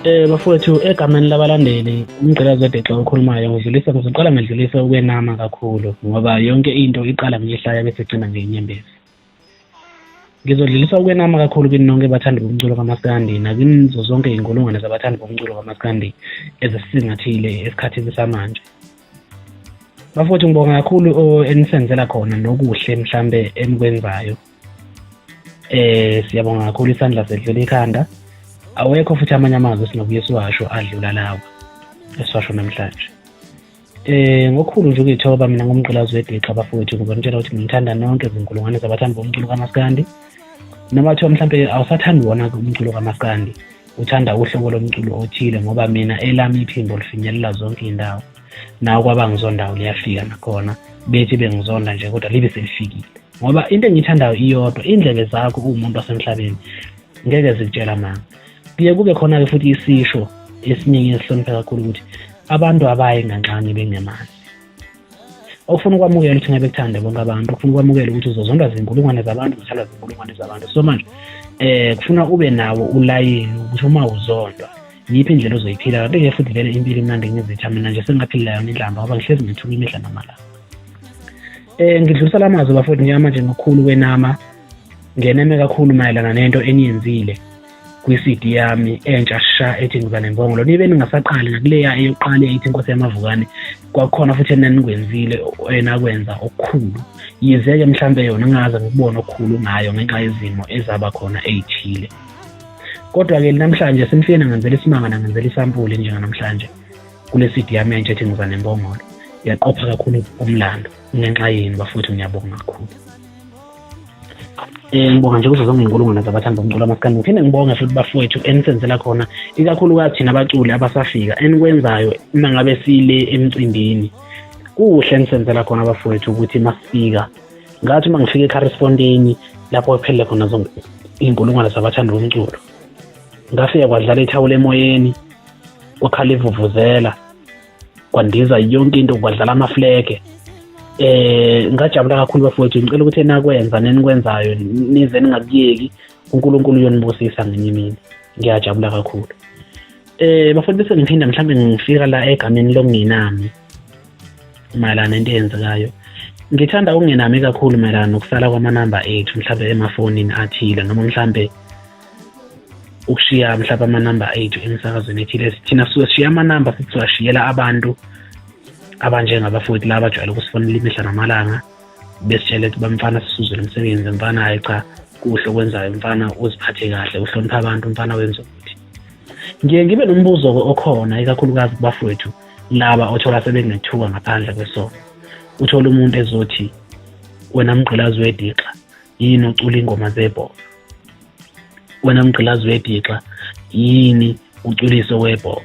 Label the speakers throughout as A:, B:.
A: Bafowethu egameni labalandeli umgqilazi wedexa okhulumayo ngizoqala ngidlulisa ukwenama kakhulu ngoba yonke into iqala ngehlaya bese igcina ngenyembezi. Ngizodlulisa ukwenama kakhulu kini nonke bathandi bomculo kaMaskandi nakinizo zonke iy'nkulungwane zabathandi bomculo kaMaskandi ezisisingathile esikhathini samanje. Bafowethu ngibonga kakhulu enisenzela khona nokuhle mhlambe enikwenzayo. Siyabonga kakhulu isandla sedlula ikhanda. Awekho futhi amanye amazwi sinobuye siwasho adlula lawo esiwasho namhlanje. Ngokukhulu nje ukuyithoba mina ngumgqilazi wedexa bafowethu ngoba ngitshela ukuthi ngithanda nonke izinkulungwane zabathandi bomculo kaMaskandi. Noma kuthiwa mhlampe awusathandi wona umculo kaMaskandi, uthanda uhlobo lomculo othile ngoba mina elami iphimbo lifinyelela zonke iy'ndawo. Nawe kwabangizondawo liyafika nakhona bethi bengizonda nje kodwa libe selifikile. Ngoba into engiyithandayo iyodwa, indlebe zakho uwumuntu wasemhlabeni ngeke zikutshela manga. Kuye kube khona-ke futhi isisho esiningi esihloniphe kakhulu ukuthi abantu abayi nganxanye bengemazi. Okufuna ukwamukela ukuthi ngabe kuthande bonke abantu, okufuna ukwamukela ukuthi uzozondwa zinkulungwane zabantu, zithandwa zinkulungwane zabantu. So manje kufuna ube nawo ulayini ukuthi uma uzondwa yiphi indlela ozoyiphila. Kanti-ke futhi vele impilo imnandi ngizitha mina nje sengingaphilila yona indlamba ngoba ngihlezi ngithuka imihla namalanga. Ngidlulisa la mazwi bafowethu njengamanje ngokukhulu kwenama ngeneme kakhulu mayelana nento eniyenzile kwi-CD yami entsha sha ethi ngiza nembongolo. Nibe ningasaqali ngakuleya eyokuqala ethi inkosi yamavukane kwakhona futhi enanikwenzile enakwenza okukhulu. Yize-ke mhlambe yona ngaze ngikubona okukhulu ngayo ngenxa yezimo ezaba khona ey'thile. Kodwa-ke namhlanje senifike nangenzela isimanga nangenzela isampuli njenganamhlanje kule CD yami entsha ethi ngiza nembongolo. Yaqopha kakhulu umlando ngenxa yini bafowethu ngiyabonga kakhulu. Ngibonga nje kuzo zonke iy'nkulungwane zabathandi bomculo kaMaskandi. Ngiphinde ngibonge futhi bafowethu enisenzela khona ikakhulukazi thina abaculi abasafika enikwenzayo uma ngabe sile emcimbini. Kuhle enisenzela khona bafowethu ukuthi masifika ngathi uma ngifika eCorrespondeni lapho kuphelele khona zonke iy'nkulungwane zabathandi bomculo. Ngafika kwadlala ithawula emoyeni, kwakhala ivuvuzela, kwandiza yonke into, kwadlala amaflege. Ngajabula kakhulu bafowethu, ngicela ukuthi enakwenza nenikwenzayo nize ningakuyeki, uNkulunkulu uyonibusisa ngenye imini. Ngiyajabula kakhulu. Bafowethu bese ngiphinda mhlambe ngifika la egameni lokungenami mayelana nento eyenzekayo. Ngithanda ukungenami kakhulu mayelana nokusala kwamanamba ethu mhlambe emafonini athile noma mhlambe ukushiya mhlawumbe amanamba ethu emsakazweni ethile. Thina sishiya amanamba sithi siwashiyela abantu abanjengabafowethu laba abajwayele ukusifonela imihla namalanga besitshela ukuthi bamfana sisuzule umsebenzi, mfana hayi cha kuhle okwenzayo, mfana uziphathe kahle, uhlonipha abantu, mfana wenza ukuthi. Ngiye ngibe nombuzo okhona ikakhulukazi kubafowethu laba othola sebenethuka ngaphandle kwesono. Uthola umuntu ezothi wena mgqilazi wedexa yini ucula ingoma zebhova, wena mgqilazi wedexa yini uculiso webhova.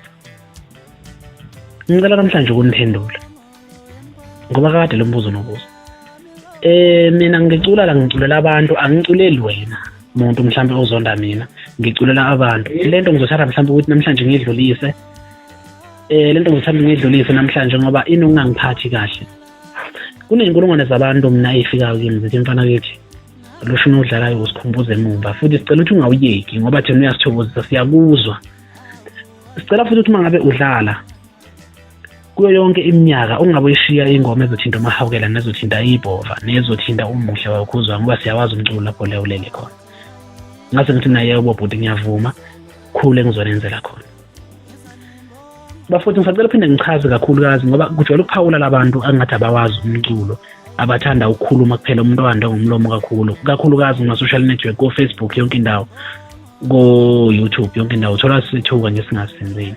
A: Ngicela namhlanje ukuniphendula ngoba kade lo mbuzo nobuzo. Mina ngicula la, ngiculela abantu, angiculeli wena umuntu mhlambe ozonda mina, ngiculela abantu. Lento ngizothanda mhlambe ukuthi namhlanje ngidlulise namhlanje ngoba inokungangiphathi kahle. Kuney'nkulungwane zabantu mina ey'fikayo kimi zithi mfana kithi lo shino udlalayo usikhumbuze emumva, futhi sicela ukuthi ungawuyeki ngoba thina uyasithokozisa, siyakuzwa. Sicela futhi ukuthi uma ngabe udlala kuyo yonke iminyaka ungabe uyishiya ingoma ezothinta umahawukela nezothinta ibhova nezothinta umuhle wakhuzwa ngoba siyawazi umculo lapho leyo ulele khona. Ngase ngithi naye ubobhuti ngiyavuma khulu engizonenzela khona. Bafowethu ngisacela phinde ngichaze kakhulukazi ngoba kujwayele ukuphawula labantu angathi abawazi umculo, abathanda ukukhuluma kuphela umuntu owanda ngomlomo kakhulukazi kuma-social network, ko-Facebook yonke indawo, ko-YouTube yonke indawo uthola sithuka nje singasenzeli.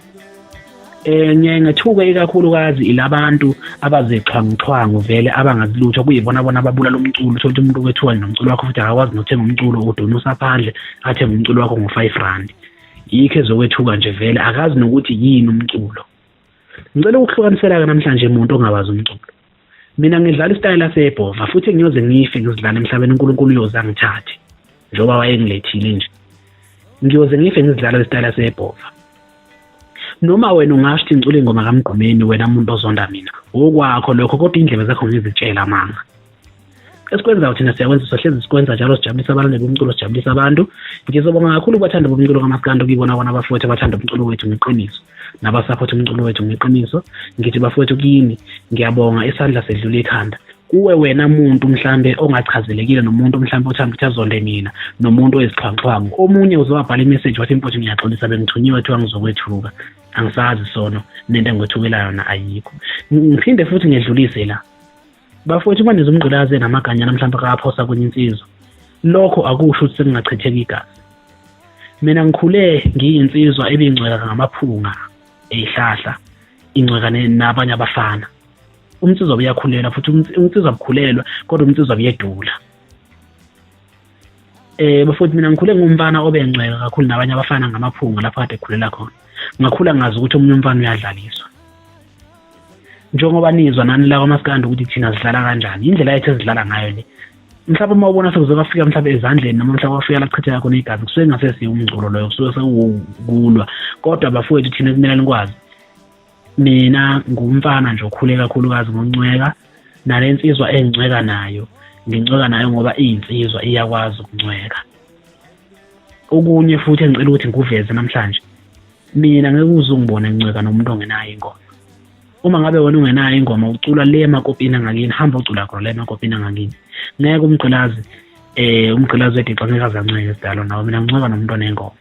A: Ngethuke ikakhulukazi ilabantu abazixhwanguxhwangu vele abangazilutho kuyibona bona ababulala umculo. Uthola ukuthi umuntu wethuka nomculo wakho futhi akakwazi nokuthenga umculo, udonusa phandle athenga umculo wakho ngo-R5. Yikho ezokwethuka nje vele akazi nokuthi yini umculo. Ngicela ukuhlukanisela-ke namhlanje umuntu ongawazi umculo. Mina ngidlala isitayela sebhova futhi ngiyoze ngife ngizidlala emhlabeni, uNkulunkulu uyoze angithathe njengoba wayengilethile nje. Ngiyoze ngife ngizidlala isitayela sebhova. Noma wena ungasho ukuthi ngicula ingoma kaMgqumeni, wena muntu ozonda mina okwakho lokho, kodwa indlebe zakho ngizitshela manga. esikwenzayo thina siyakwenza sohlezi sikwenza njalo sijabulisa abalandeli bomculo sijabulisa abantu. Ngizobonga kakhulu kubathanda bomculo kaMaskandi ukuyibona bona bafowethu abathanda umculo wethu ngeqiniso nabasapotha umculo wethu ngeqiniso. Ngithi bafowethu kini ngiyabonga isandla sedlula ekhanda kuwe wena muntu mhlambe ongachazelekile nomuntu mhlambe othanda ukuthi azonde mina nomuntu oyisixhwanxhwangu omunye uzobabhala imessage wathi impotho ngiyaxolisa bengithunyiwe ethiwa ngizokwethuka angisazi sono nento engwethukela yona ayikho. Ngiphinde futhi ngedlulise la bafowethu bandiza umgqilazi namaganya namhlanje akaphosa kwenye insizwa lokho akusho ukuthi sengingachitheka igazi. Mina ngikhule ngiyinsizwa ebingcweka ngamaphunga eyihlahla ingcweka nabanye abafana. Umnsizwa uyakhulela futhi umnsizwa ubukhulelwa kodwa umnsizwa uyedula. Bafowethu mina ngikhule ngumfana obengcweka kakhulu nabanye abafana ngamaphunga lapho kade ekhulela khona. Ngakhula ngazi ukuthi omunye umfana uyadlaliswa. Njengoba nizwa nani la kwaMaskandi ukuthi thina sidlala kanjani indlela yethu esidlala ngayo le. Mhlawumbe uma ubona sekuzofika mhlawumbe ezandleni noma mhlawumbe wafika la chitheka khona igazi kusuke ngasesiye umculo loyo kusuke sekuwukulwa kodwa bafowethu thina kumele nikwazi mina ngumfana nje okhule kakhulukazi ngoncweka nalensizwa engcweka nayo ngincweka nayo ngoba iyinsizwa iyakwazi ukuncweka. Okunye futhi engicela ukuthi ngikuveze namhlanje mina ngeke uzungibone ngicweka nomuntu ongenayo ingoma. Uma ngabe wena ungenayo ingoma ucula le emakopini angakini hamba ucula khona le emakopini angakini. Ngeke umgqilazi weDixa ngeke azanceke sidalo nawo mina ngicweka nomuntu onengoma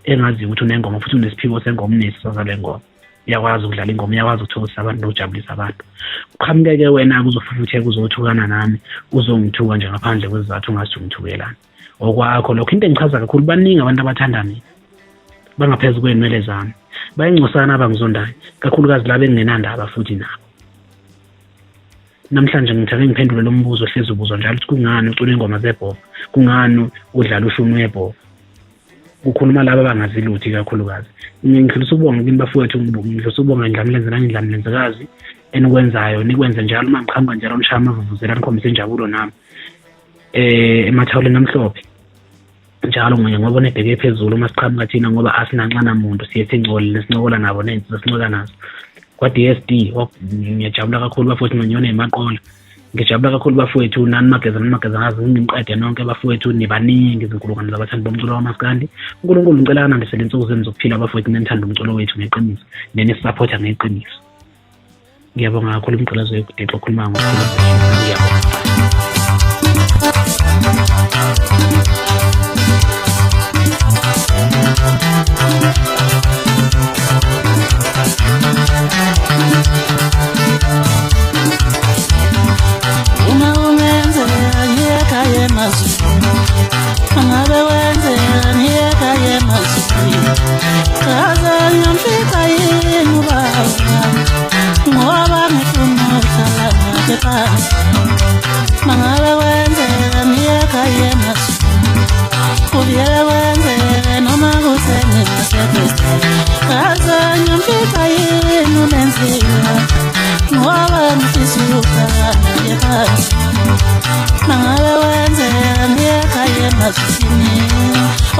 A: engazi ukuthi unengoma futhi unesiphiwo sengoma unesizwe le ngoma. Iyakwazi ukudlala ingoma iyakwazi ukuthokozisa abantu nokujabulisa abantu. Uqhamukeke wena kuzofufutheka uzothukana nami uzongithuka nje ngaphandle kwesizathu ungathi ungithukelana okwakho lokho into engichaza kakhulu baningi abantu abathanda mina bangaphezulu kwenwele zami bayingcosana abangizondayo kakhulukazi laba enginenandaba futhi nabo. Namhlanje ngithake ngiphendule lo mbuzo hlezi ubuzwa njalo ukuthi kungani ucula ingoma zebhova kungani udlala ushunu webhova kukhuluma laba abangaziluthi kakhulukazi. Ngidlulisa ukubonga kini bafowethu ngidlulisa ukubonga indlamlenzekazi enikwenzayo nikwenze njalo uma ngiqhamuka njalo nishaya amavuvuzela nikhombise injabulo nami emathawuleni amhlophe njalo ngoba nebheke phezulu uma siqhamuka thina ngoba asinanxana muntu siye singcole lesincokola nabo nenze sincola nazo kwa DSD. Ngiyajabula kakhulu bafowethu ngonyona emaqola ngijabula kakhulu bafowethu nani mageza ngimqede nonke bafowethu nibaningi izinkulungwane zabathandi bomculo kaMaskandi. uNkulunkulu ngicela kanandisele insuku zenu zokuphila bafowethu nenithanda umculo wethu ngeqiniso nenisupporta ngeqiniso. Ngiyabonga kakhulu umgqilazi weDixa okhuluma ngokukhulu.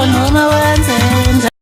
B: Mangabe wenze